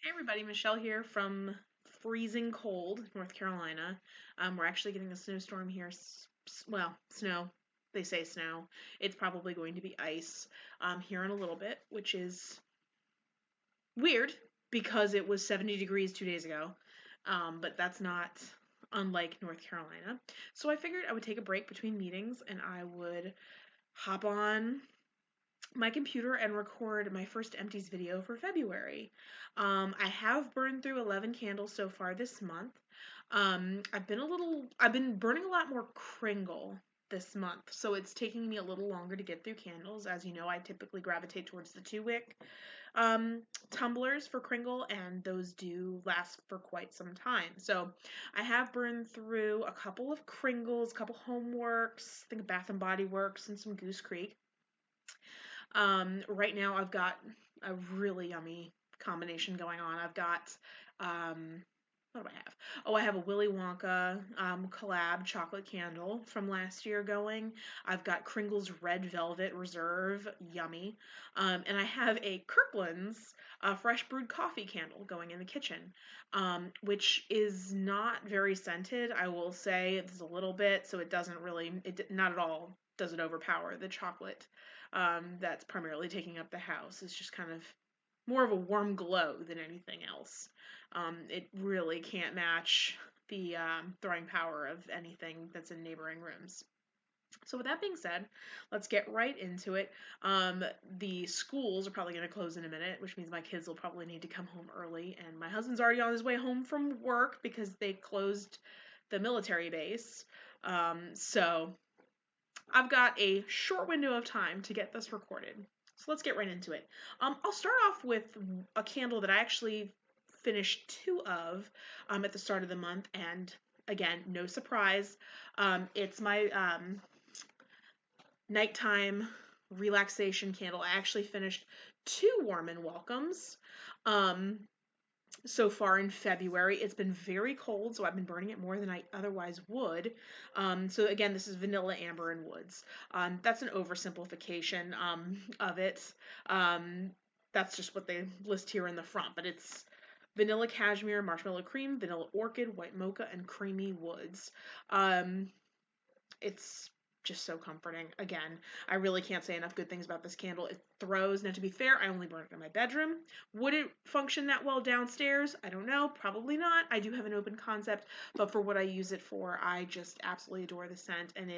Hey everybody, Michelle here from freezing cold North Carolina. We're actually getting a snowstorm here. Well, snow. They say snow. It's probably going to be ice here in a little bit, which is weird because it was 70 degrees 2 days ago. But that's not unlike North Carolina. So I figured I would take a break between meetings and I would hop on my computer and record my first Empties video for February. I have burned through 11 candles so far this month. I've been burning a lot more Kringle this month, so it's taking me a little longer to get through candles. As you know, I typically gravitate towards the 2 wick um, tumblers for Kringle, and those do last for quite some time. So I have burned through a couple of Kringles, a couple Homeworx, I think Bath and Body Works, and some Goose Creek. Right now I've got a really yummy combination going on. I've got, what do I have? Oh, I have a Willy Wonka collab chocolate candle from last year going. I've got Kringle's Red Velvet Reserve, yummy. And I have a Kirkland's fresh brewed coffee candle going in the kitchen, which is not very scented. I will say it's a little bit, so it doesn't really, not at all does it overpower the chocolate that's primarily taking up the house. It's just kind of more of a warm glow than anything else. It really can't match the throwing power of anything that's in neighboring rooms. So with that being said, let's get right into it. The schools are probably going to close in a minute, which means my kids will probably need to come home early, and my husband's already on his way home from work because they closed the military base. So I've got a short window of time to get this recorded. So let's get right into it. I'll start off with a candle that I actually finished two of at the start of the month, and again, no surprise. It's my nighttime relaxation candle. I actually finished two warm and welcomes. Um, so far in February. It's been very cold, so I've been burning it more than I otherwise would. So again, this is vanilla, amber, and woods. That's an oversimplification of it. Um, that's just what they list here in the front, but it's vanilla cashmere, marshmallow cream, vanilla orchid, white mocha, and creamy woods. Um, it's just so comforting. Again, I really can't say enough good things about this candle. It throws. Now, to be fair, I only burn it in my bedroom. Would it function that well downstairs? I don't know. Probably not. I do have an open concept, but for what I use it for, I just absolutely adore the scent, and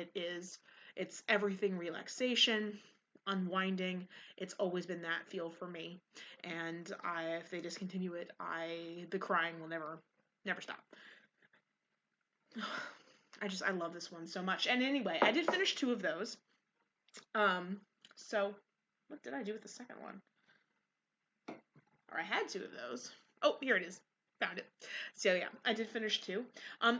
it's everything relaxation, unwinding. It's always been that feel for me, and if they discontinue it, the crying will never stop. I love this one so much. And anyway, I did finish two of those. So what did I do with the second one? Or I had two of those. Oh, here it is. Found it. So yeah, I did finish two.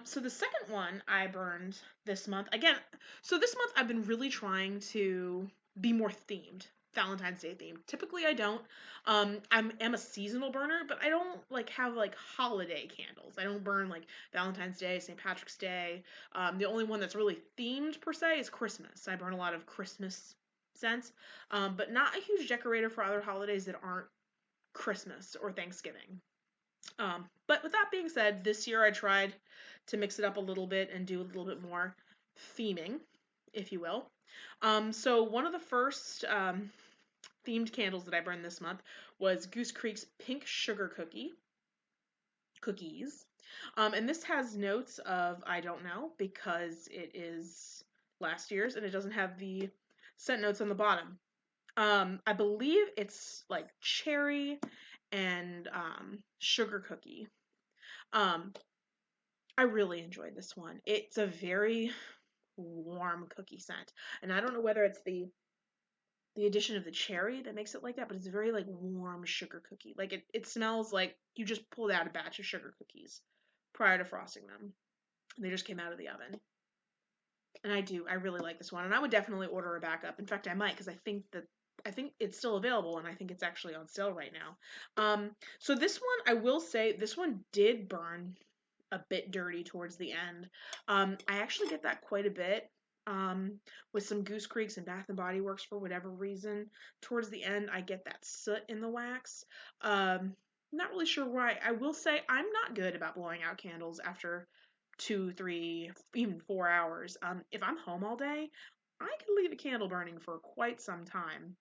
So the second one I burned this month. Again, so this month I've been really trying to be more themed. Valentine's Day themed. Typically I don't. I'm a seasonal burner, but I don't have holiday candles. I don't burn like Valentine's Day, St. Patrick's Day. The only one that's really themed per se is Christmas. I burn a lot of Christmas scents, but not a huge decorator for other holidays that aren't Christmas or Thanksgiving. But with that being said, this year I tried to mix it up a little bit and do a little bit more theming, if you will. So one of the first themed candles that I burned this month was Goose Creek's Pink Sugar Cookies. And this has notes of I don't know because it is last year's and it doesn't have the scent notes on the bottom. I believe it's like cherry and sugar cookie. Um, I really enjoyed this one. It's a very warm cookie scent, and I don't know whether it's the addition of the cherry that makes it like that, but it's very like warm sugar cookie. Like it smells like you just pulled out a batch of sugar cookies prior to frosting them. They just came out of the oven. And I really like this one, and I would definitely order a backup. In fact, I might because I think it's still available, and I think it's actually on sale right now. So this one, I will say, this one did burn a bit dirty towards the end. I actually get that quite a bit with some Goose Creeks and Bath and Body Works for whatever reason. Towards the end, I get that soot in the wax. not really sure why. I will say I'm not good about blowing out candles after 2, 3, even 4 hours. If I'm home all day, I can leave a candle burning for quite some time.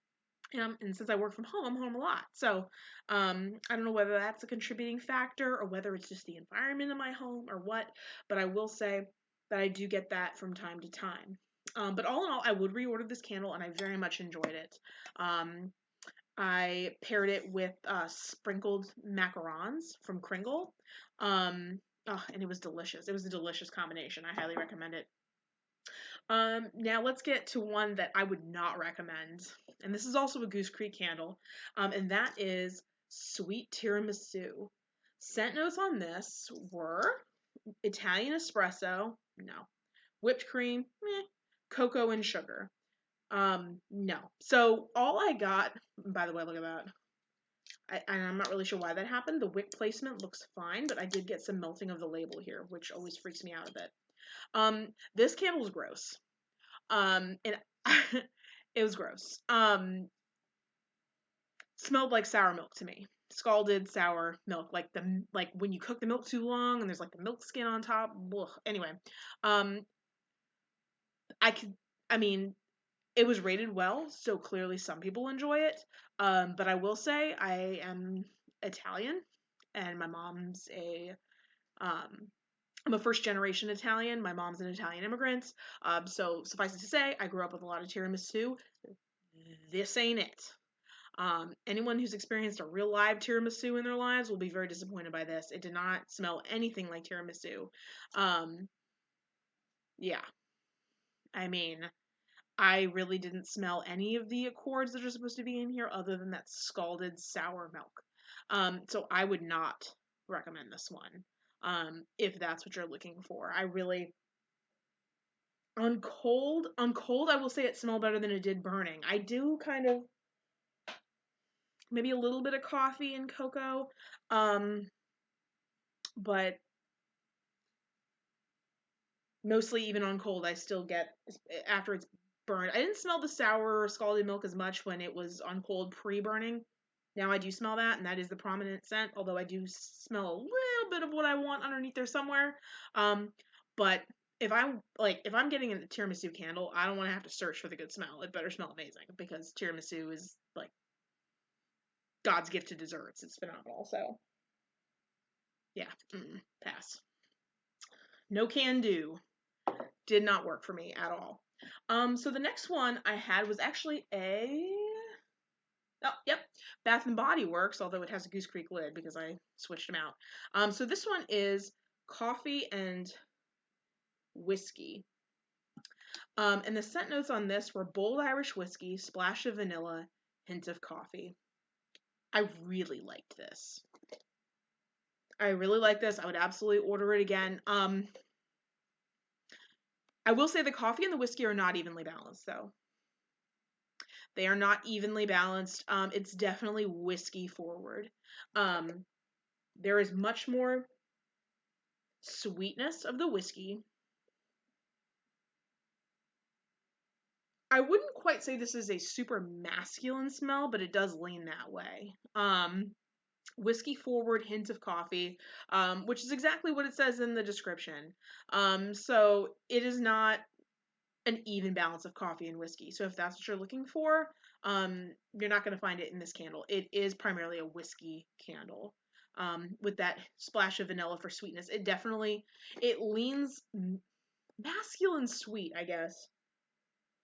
And since I work from home, I'm home a lot. So I don't know whether that's a contributing factor or whether it's just the environment in my home or what, but I will say that I do get that from time to time. But all in all, I would reorder this candle and I very much enjoyed it. Um, I paired it with sprinkled macarons from Kringle. And it was delicious. It was a delicious combination. I highly recommend it. Now let's get to one that I would not recommend. And this is also a Goose Creek candle. And that is sweet tiramisu. Scent notes on this were Italian espresso, no. Whipped cream, meh. Cocoa and sugar. No. So all I got, by the way, look at that. And I'm not really sure why that happened. The wick placement looks fine, but I did get some melting of the label here, which always freaks me out a bit. This candle's gross. And it was gross. Smelled like sour milk to me. Scalded sour milk, like when you cook the milk too long and there's like the milk skin on top. Ugh. Anyway, um, I could, I mean, it was rated well, so clearly some people enjoy it. But I will say I am Italian, and my mom's um, I'm a first generation Italian. My mom's an Italian immigrant. So suffice it to say, I grew up with a lot of tiramisu. This ain't it. Anyone who's experienced a real live tiramisu in their lives will be very disappointed by this. It did not smell anything like tiramisu. Um, yeah, I mean, I really didn't smell any of the accords that are supposed to be in here other than that scalded sour milk. So I would not recommend this one. If that's what you're looking for. I really on cold I will say it smelled better than it did burning. I do kind of maybe a little bit of coffee and cocoa. But mostly even on cold I still get after it's burned. I didn't smell the sour or scalded milk as much when it was on cold pre-burning. Now I do smell that, and that is the prominent scent, although I do smell a little bit of what I want underneath there somewhere. But if I'm getting a tiramisu candle, I don't want to have to search for the good smell. It better smell amazing because tiramisu is like God's gift to desserts. It's phenomenal. So yeah, pass. No can do. Did not work for me at all. So the next one I had was actually yep, Bath and Body Works, although it has a Goose Creek lid because I switched them out. So this one is coffee and whiskey. And the scent notes on this were bold Irish whiskey, splash of vanilla, hint of coffee. I really liked this. I really like this. I would absolutely order it again. I will say the coffee and the whiskey are not evenly balanced, though. They are not evenly balanced. It's definitely whiskey forward. There is much more sweetness of the whiskey. I wouldn't quite say this is a super masculine smell, but it does lean that way. Whiskey forward, hint of coffee, which is exactly what it says in the description. So it is not an even balance of coffee and whiskey. So if that's what you're looking for, you're not going to find it in this candle. It is primarily a whiskey candle. With that splash of vanilla for sweetness. It leans masculine sweet, I guess,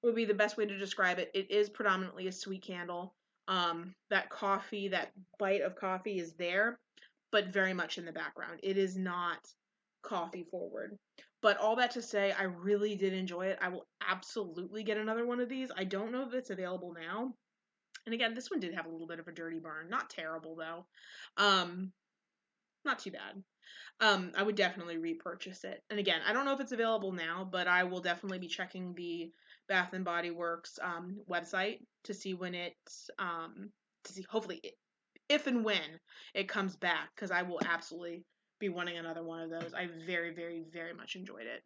would be the best way to describe it. It is predominantly a sweet candle. That coffee, that bite of coffee is there, but very much in the background. It is not coffee forward. But all that to say, I really did enjoy it. I will absolutely get another one of these. I don't know if it's available now. And again, this one did have a little bit of a dirty burn. Not terrible, though. Not too bad. I would definitely repurchase it. And again, I don't know if it's available now, but I will definitely be checking the Bath and Body Works website to see when to see hopefully if and when it comes back, because I will absolutely be wanting another one of those. I very, very, very much enjoyed it.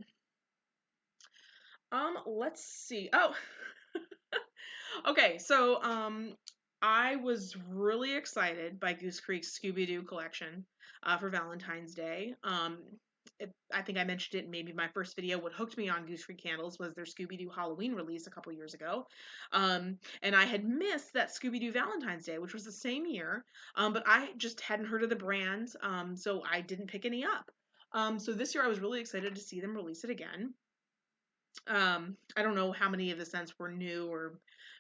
Let's see. Oh, okay. So I was really excited by Goose Creek's Scooby-Doo collection for Valentine's Day. I think I mentioned it in maybe my first video. What hooked me on Goose Creek candles was their Scooby-Doo Halloween release a couple years ago. And I had missed that Scooby-Doo Valentine's Day, which was the same year, but I just hadn't heard of the brand, so I didn't pick any up. So this year I was really excited to see them release it again. I don't know how many of the scents were new or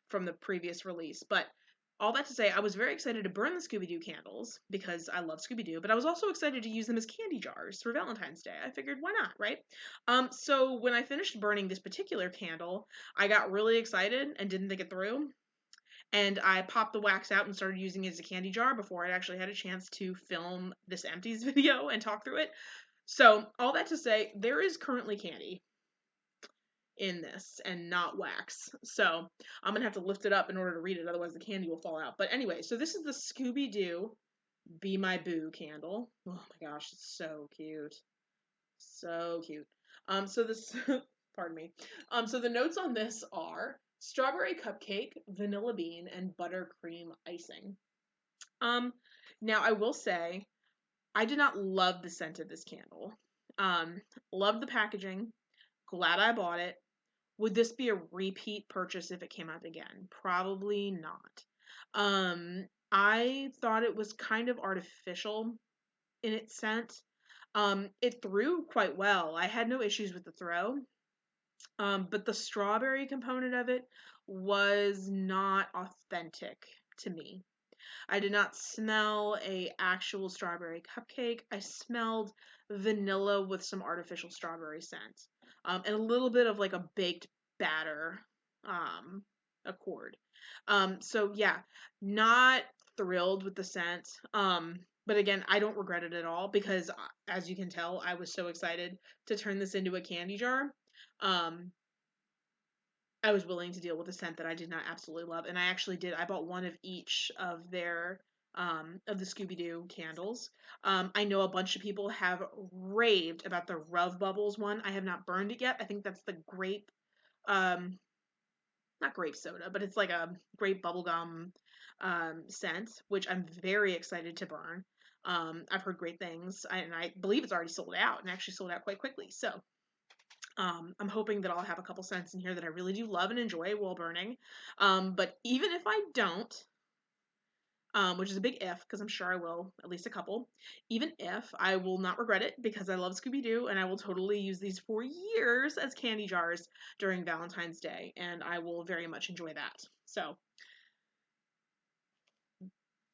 from the previous release, but all that to say, I was very excited to burn the Scooby-Doo candles because I love Scooby-Doo, but I was also excited to use them as candy jars for Valentine's Day. I figured, why not, right? So when I finished burning this particular candle, I got really excited and didn't think it through. And I popped the wax out and started using it as a candy jar before I actually had a chance to film this Empties video and talk through it. So all that to say, there is currently candy in this and not wax. So I'm gonna have to lift it up in order to read it, otherwise the candy will fall out. But anyway, so this is the Scooby-Doo Be My Boo candle. Oh my gosh, it's so cute. So cute. So this pardon me. So the notes on this are strawberry cupcake, vanilla bean, and buttercream icing. Now I will say I did not love the scent of this candle. Loved the packaging. Glad I bought it. Would this be a repeat purchase if it came out again? Probably not. I thought it was kind of artificial in its scent. It threw quite well. I had no issues with the throw. But the strawberry component of it was not authentic to me. I did not smell a actual strawberry cupcake. I smelled vanilla with some artificial strawberry scent, and a little bit of like a baked batter accord. So yeah, not thrilled with the scent. But again, I don't regret it at all because, as you can tell, I was so excited to turn this into a candy jar. Um, I was willing to deal with a scent that I did not absolutely love, and I actually did. I bought one of each of their of the Scooby-Doo candles. I know a bunch of people have raved about the Rub Bubbles one. I have not burned it yet. I think that's the grape, um, not grape soda, but it's like a grape bubblegum scent, which I'm very excited to burn. I've heard great things, and I believe it's already sold out, and actually sold out quite quickly. So I'm hoping that I'll have a couple scents in here that I really do love and enjoy while burning. But even if I don't, which is a big if, because I'm sure I will, at least a couple, even if, I will not regret it because I love Scooby-Doo and I will totally use these for years as candy jars during Valentine's Day, and I will very much enjoy that. So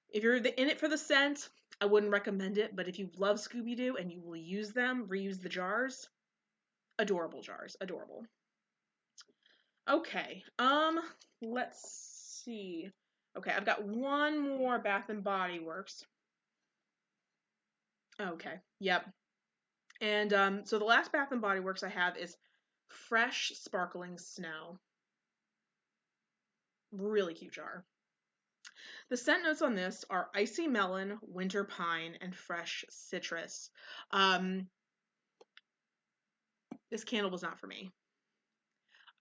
if you're in it for the scent, I wouldn't recommend it, but if you love Scooby-Doo and you will use them, reuse the jars, adorable jars, adorable. Okay, let's see. Okay, I've got one more Bath and Body Works. Okay, yep. And so the last Bath and Body Works I have is Fresh Sparkling Snow. Really cute jar. The scent notes on this are icy melon, winter pine, and fresh citrus. This candle was not for me.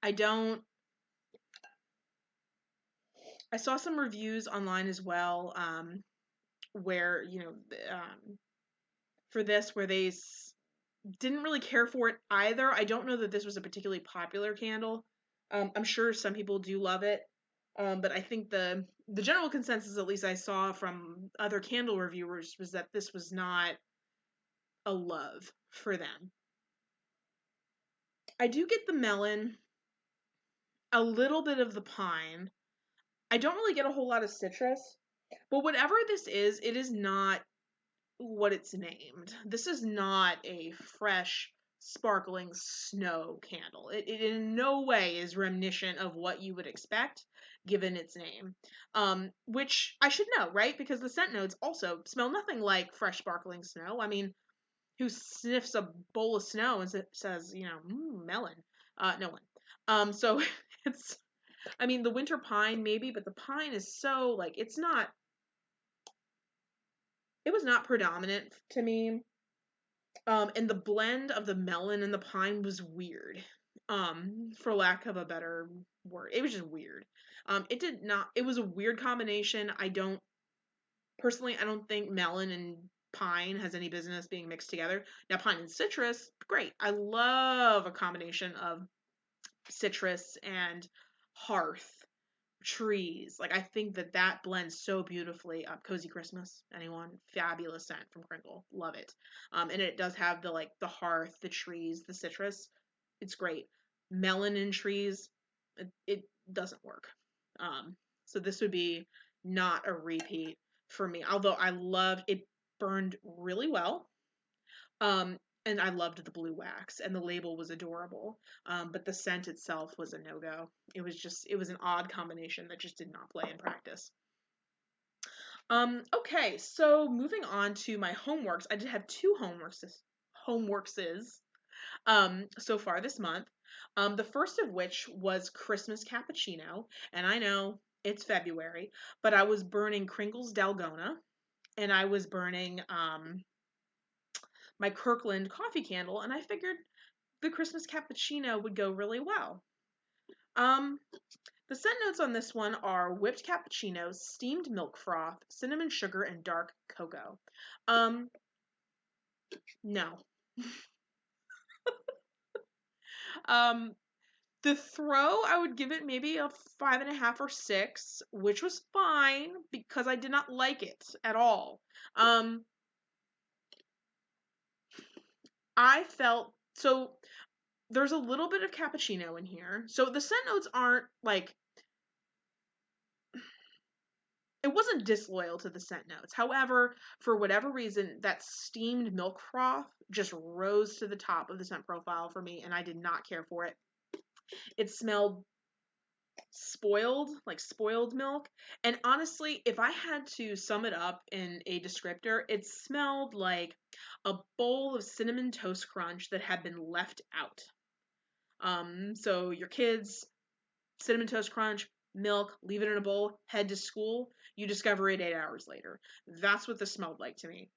I don't. I saw some reviews online as well, where for this where they didn't really care for it either. I don't know that this was a particularly popular candle. I'm sure some people do love it, but I think the general consensus, at least I saw from other candle reviewers, was that this was not a love for them. I do get the melon, a little bit of the pine. I don't really get a whole lot of citrus, but whatever this is, it is not what it's named. This is not a fresh, sparkling snow candle. It in no way is reminiscent of what you would expect given its name. Which I should know, right? Because the scent notes also smell nothing like fresh, sparkling snow. I mean, who sniffs a bowl of snow and says, melon? No one. So it's, I mean, the winter pine maybe, but the pine is so, like, it was not predominant to me. And the blend of the melon and the pine was weird. for lack of a better word. It was just weird. It was a weird combination. I don't think melon and pine has any business being mixed together. Now, pine and citrus, great. I love a combination of citrus and hearth trees. Like, I think that blends so beautifully. Cozy Christmas, anyone? Fabulous scent from Kringle. Love it. And it does have the hearth, the trees, the citrus. It's great. Melon and trees, it doesn't work. Um, so this would be not a repeat for me. Although I loved it, burned really well. Um, and I loved the blue wax, and the label was adorable. But the scent itself was a no go. It was an odd combination that just did not play in practice. Okay, so moving on to my homeworks. I did have two homeworkses so far this month. The first of which was Christmas cappuccino, and I know it's February, but I was burning Kringle's Dalgona, and I was burning my Kirkland coffee candle, and I figured the Christmas cappuccino would go really well. Um, the scent notes on this one are whipped cappuccino, steamed milk froth, cinnamon sugar, and dark cocoa. No. Um, the throw, I would give it maybe a 5.5 or 6, which was fine because I did not like it at all. I felt so there's a little bit of cappuccino in here. So the scent notes aren't like it wasn't disloyal to the scent notes. However, for whatever reason, that steamed milk froth just rose to the top of the scent profile for me, and I did not care for it. It smelled spoiled, like spoiled milk. And honestly, if I had to sum it up in a descriptor, it smelled like a bowl of cinnamon toast crunch that had been left out. So your kids, cinnamon toast crunch, milk, leave it in a bowl, head to school, you discover it 8 hours later. That's what this smelled like to me.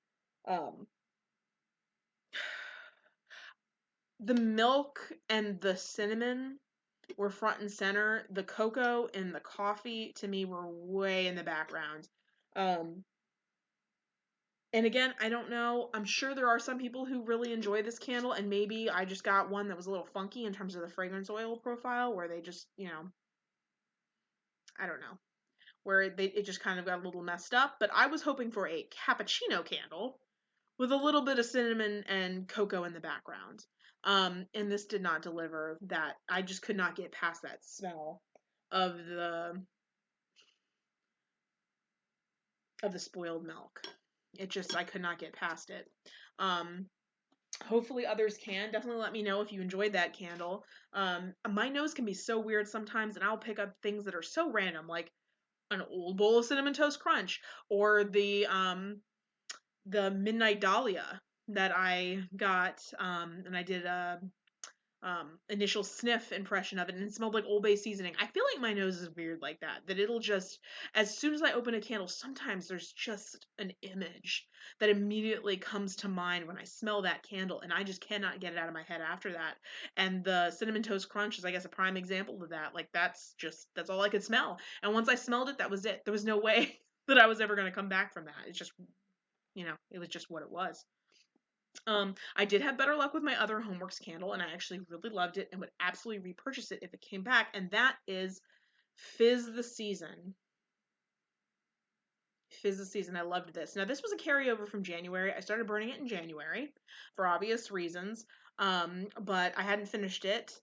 Um, the milk and the cinnamon were front and center. The cocoa and the coffee to me were way in the background. Um, and again, I don't know. I'm sure there are some people who really enjoy this candle, and maybe I just got one that was a little funky in terms of the fragrance oil profile, where they just, I don't know, where it just kind of got a little messed up. But I was hoping for a cappuccino candle with a little bit of cinnamon and cocoa in the background. And this did not deliver that. I just could not get past that smell of the spoiled milk. I could not get past it. Um, Hopefully others can. Definitely let me know if you enjoyed that candle. My nose can be so weird sometimes, and I'll pick up things that are so random, like an old bowl of cinnamon toast crunch, or the midnight dahlia that I got, and I did a initial sniff impression of it, and it smelled like Old Bay seasoning. I feel like my nose is weird like that it'll just, as soon as I open a candle, sometimes there's just an image that immediately comes to mind when I smell that candle, and I just cannot get it out of my head after that. And the cinnamon toast crunch is, I guess, a prime example of that. Like, that's all I could smell. And once I smelled it, that was it. There was no way that I was ever going to come back from that. It's just, it was just what it was. I did have better luck with my other Homeworx candle, and I actually really loved it and would absolutely repurchase it if it came back, and that is Fizz the Season. Fizz the Season. I loved this. Now, this was a carryover from January. I started burning it in January for obvious reasons, but I hadn't finished it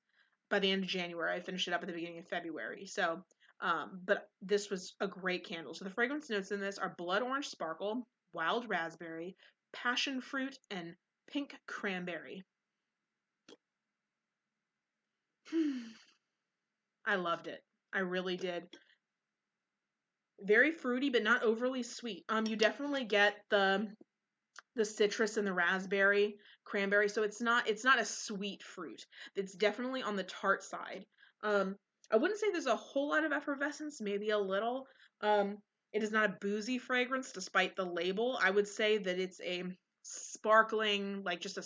by the end of January. I finished it up at the beginning of February. So, but this was a great candle. So the fragrance notes in this are blood orange sparkle, wild raspberry, passion fruit, and pink cranberry. I loved it. I really did. Very fruity, but not overly sweet. You definitely get the citrus and the raspberry, cranberry. So it's not a sweet fruit. It's definitely on the tart side. Um, I wouldn't say there's a whole lot of effervescence, maybe a little. It is not a boozy fragrance, despite the label. I would say that it's a sparkling, like just a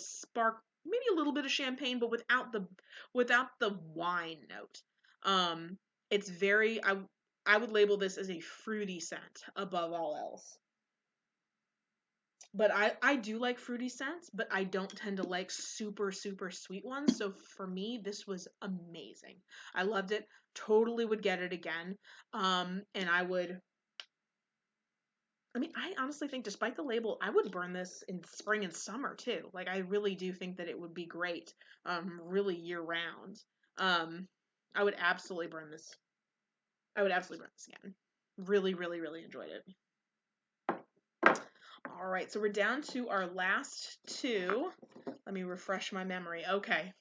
maybe a little bit of champagne, but without the wine note. It's very I would label this as a fruity scent above all else. But I do like fruity scents, but I don't tend to like super, super sweet ones. So for me, this was amazing. I loved it. Totally would get it again. And I mean, I honestly think despite the label, I would burn this in spring and summer too. Like I really do think that it would be great, really year round. Um, I would absolutely burn this. I would absolutely burn this again. Really, really, really enjoyed it. All right, so we're down to our last two. Let me refresh my memory. Okay.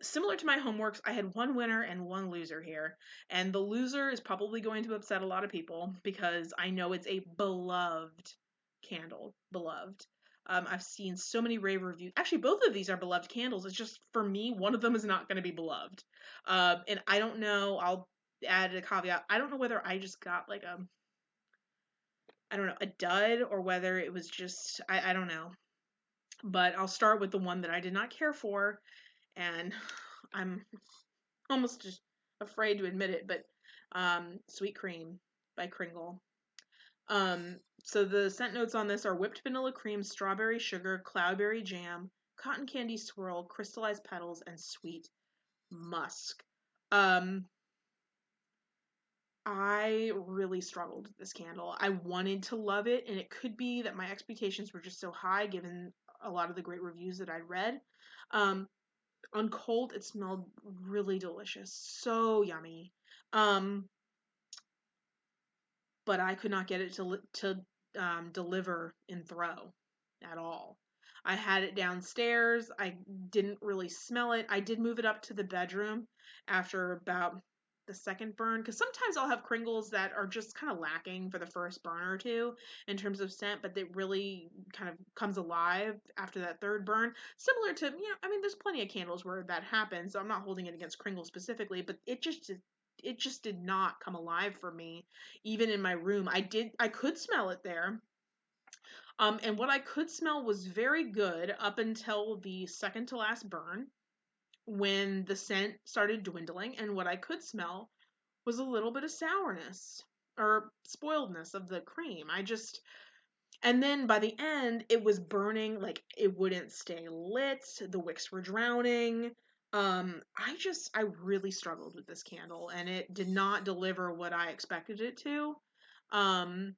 Similar to my Homeworx, I had one winner and one loser here. And the loser is probably going to upset a lot of people because I know it's a beloved candle. Beloved. I've seen so many rave reviews. Actually, both of these are beloved candles. It's just for me, one of them is not going to be beloved. And I don't know. I'll add a caveat. I don't know whether I just got like I don't know, a dud or whether it was just, I don't know. But I'll start with the one that I did not care for. And I'm almost just afraid to admit it, but Sweet Cream by Kringle. So the scent notes on this are whipped vanilla cream, strawberry sugar, cloudberry jam, cotton candy swirl, crystallized petals, and sweet musk. Um, I really struggled with this candle. I wanted to love it, and it could be that my expectations were just so high given a lot of the great reviews that I'd read. Um, on cold, it smelled really delicious, so yummy. Um, but I could not get it to deliver in throw at all. I had it downstairs. I didn't really smell it. I did move it up to the bedroom after about the second burn because sometimes I'll have Kringles that are just kind of lacking for the first burn or two in terms of scent, but it really kind of comes alive after that third burn. Similar to, I mean, there's plenty of candles where that happens. So I'm not holding it against Kringle specifically, but it just did not come alive for me even in my room. I could smell it there. And what I could smell was very good up until the second to last burn when the scent started dwindling. And what I could smell was a little bit of sourness or spoiledness of the cream. And then by the end, it was burning, like it wouldn't stay lit. The wicks were drowning. I really struggled with this candle and it did not deliver what I expected it to. Um,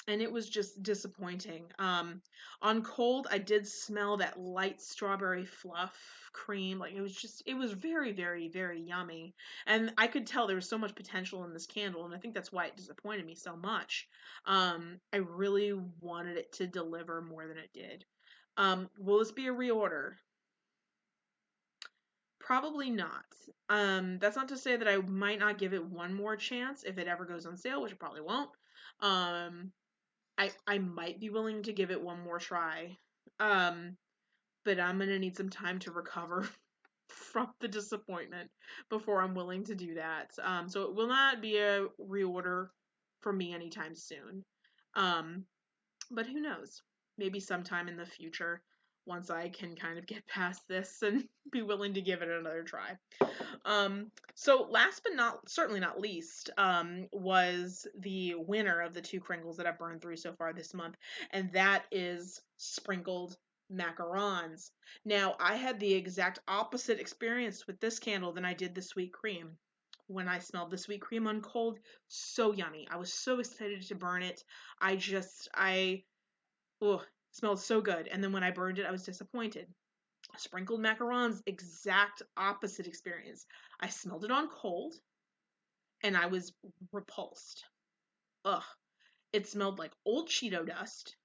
and it was just disappointing. On cold, I did smell that light strawberry fluff cream. Like it was very, very, very yummy. And I could tell there was so much potential in this candle, and I think that's why it disappointed me so much. I really wanted it to deliver more than it did. Will this be a reorder? Probably not. That's not to say that I might not give it one more chance if it ever goes on sale, which it probably won't. Um, I might be willing to give it one more try. Um, but I'm gonna need some time to recover from the disappointment before I'm willing to do that. So it will not be a reorder for me anytime soon. Um, but who knows? Maybe sometime in the future, once I can kind of get past this and be willing to give it another try. So last but not certainly not least, was the winner of the two Kringles that I've burned through so far this month, and that is sprinkled macarons. Now, I had the exact opposite experience with this candle than I did the sweet cream. When I smelled the sweet cream on cold, so yummy. I was so excited to burn it. Oh, smelled so good. And then when I burned it, I was disappointed. Sprinkled macarons, exact opposite experience. I smelled it on cold and I was repulsed. Ugh. It smelled like old Cheeto dust.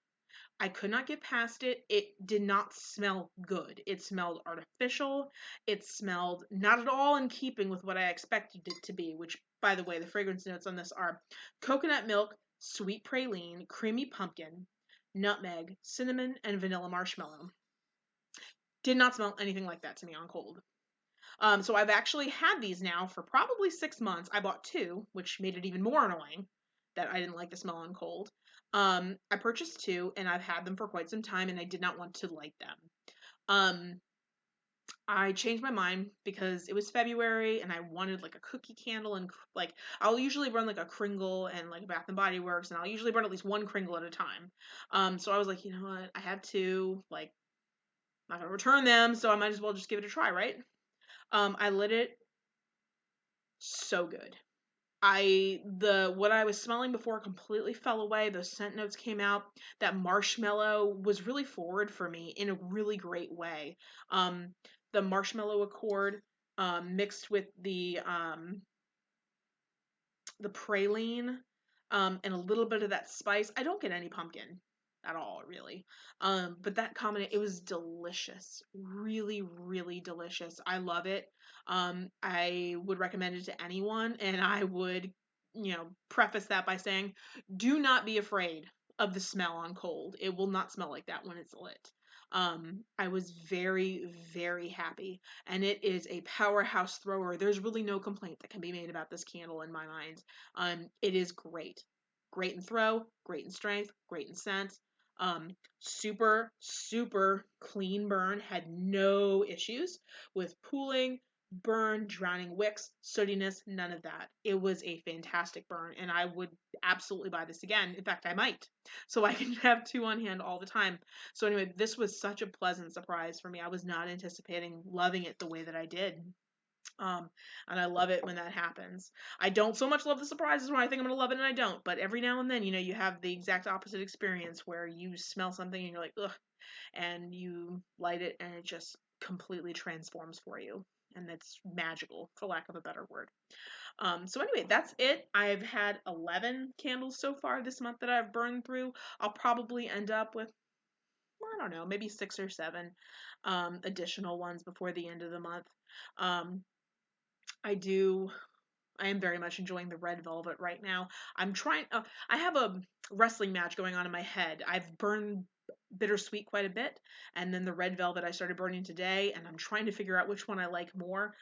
I could not get past it. It did not smell good. It smelled artificial. It smelled not at all in keeping with what I expected it to be, which, by the way, the fragrance notes on this are coconut milk, sweet praline, creamy pumpkin, nutmeg, cinnamon, and vanilla marshmallow. Did not smell anything like that to me on cold. So I've actually had these now for probably 6 months. I bought two, which made it even more annoying that I didn't like the smell on cold. I purchased two and I've had them for quite some time and I did not want to light them. I changed my mind because it was February and I wanted like a cookie candle, and like I'll usually burn like a Kringle and like Bath and Body Works, and I'll usually burn at least one Kringle at a time. So I was like, you know what? I have two, like, I'm not gonna return them, so I might as well just give it a try, right? I lit it. So good. What I was smelling before completely fell away. Those scent notes came out. That marshmallow was really forward for me in a really great way. Um, the marshmallow accord mixed with the praline, and a little bit of that spice. I don't get any pumpkin at all, really. But that combination, it was delicious. Really, really delicious. I love it. I would recommend it to anyone, and I would, preface that by saying, do not be afraid of the smell on cold. It will not smell like that when it's lit. I was very, very happy, and it is a powerhouse thrower. There's really no complaint that can be made about this candle in my mind. It is great. Great in throw, great in strength, great in scent. Super, super clean burn. Had no issues with pooling, burn, drowning wicks, sootiness, none of that. It was a fantastic burn, and I would absolutely buy this again. In fact, I might. So I can have two on hand all the time. So anyway, this was such a pleasant surprise for me. I was not anticipating loving it the way that I did. Um, and I love it when that happens. I don't so much love the surprises when I think I'm gonna love it and I don't, but every now and then, you have the exact opposite experience where you smell something and you're like, ugh, and you light it and it just completely transforms for you. And it's magical, for lack of a better word. So anyway, that's it. I've had 11 candles so far this month that I've burned through. I'll probably end up with, I don't know, maybe 6 or 7 additional ones before the end of the month. Um, I do. I am very much enjoying the red velvet right now. I'm trying. I have a wrestling match going on in my head. I've burned bittersweet quite a bit, and then the red velvet I started burning today, and I'm trying to figure out which one I like more.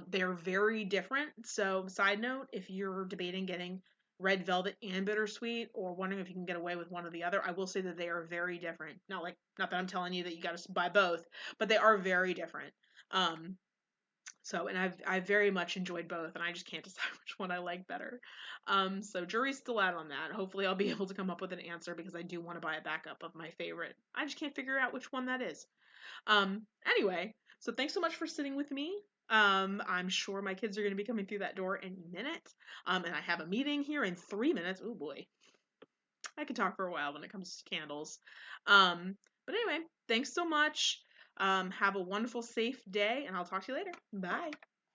They're very different. So, side note, if you're debating getting red velvet and bittersweet, or wondering if you can get away with one or the other, I will say that they are very different. Not that I'm telling you that you got to buy both, but they are very different. Um, and I've very much enjoyed both, and I just can't decide which one I like better. So jury's still out on that. Hopefully, I'll be able to come up with an answer because I do want to buy a backup of my favorite. I just can't figure out which one that is. Anyway, so thanks so much for sitting with me. I'm sure my kids are going to be coming through that door any minute. And I have a meeting here in 3 minutes. Oh boy, I could talk for a while when it comes to candles. But anyway, thanks so much. Have a wonderful, safe day, and I'll talk to you later. Bye.